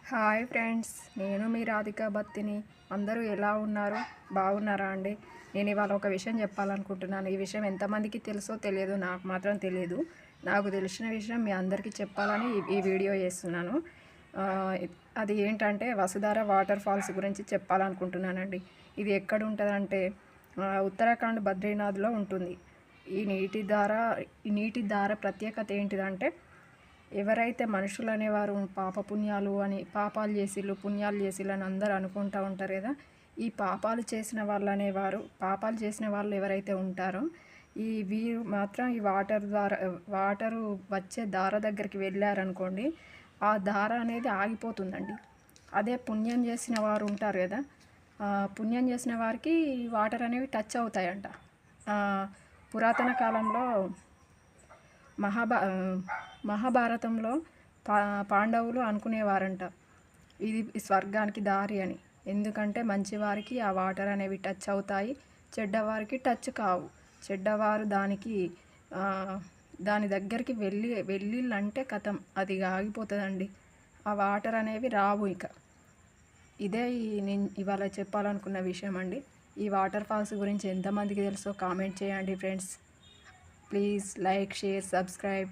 Hi friends, నేను మీ రాధిక బత్తిని. అందరూ ఎలా ఉన్నారు? బాగున్నారా అండి? నేను ఇవాళ ఒక విషయం చెప్పాలనుకుంటున్నాను. ఈ విషయం ఎంతమందికి తెలుసో తెలియదు, నాకు మాత్రం తెలియదు. నాకు తెలిసిన విషయం మీ అందరికీ చెప్పాలని ఈ వీడియో చేస్తున్నాను. ఆ, అది ఏంటంటే వసుధార వాటర్ ఫాల్స్ గురించి చెప్పాలనుకుంటున్నానండి. ఇది ఎక్కడ ఉంటుందంటే ఉత్తరాఖండ్ బద్రీనాథ్లో ఉంటుంది. ఈ నీటి ధార ప్రత్యేకత ఏంటిదంటే, ఎవరైతే మనుషులు అనేవారు పాపపుణ్యాలు అని పాపాలు చేసిళ్ళు పుణ్యాలు చేసిళ్ళు అని అందరూ అనుకుంటూ ఉంటారు కదా. ఈ పాపాలు చేసిన వాళ్ళు అనేవారు, పాపాలు చేసిన వాళ్ళు ఎవరైతే ఉంటారో వీరు మాత్రం ఈ వాటరు వచ్చే దార దగ్గరికి వెళ్ళారనుకోండి, ఆ దార అనేది ఆగిపోతుందండి. అదే పుణ్యం చేసిన వారు ఉంటారు కదా, పుణ్యం చేసిన వారికి ఈ వాటర్ అనేవి టచ్ అవుతాయంట. పురాతన కాలంలో మహాభా మహాభారతంలో పాండవులు అనుకునేవారంట, ఇది స్వర్గానికి దారి అని. ఎందుకంటే మంచివారికి ఆ వాటర్ అనేవి టచ్ అవుతాయి, చెడ్డవారికి టచ్ కావు. చెడ్డవారు దాని దగ్గరికి వెళ్ళిళ్ళంటే కథం, అది ఆగిపోతుందండి. ఆ వాటర్ అనేవి రావు ఇక. ఇదే నేను ఇవాళ చెప్పాలనుకున్న విషయం అండి. ఈ వాటర్ ఫాల్స్ గురించి ఎంతమందికి తెలుసో కామెంట్ చేయండి friends. Please like, share, subscribe.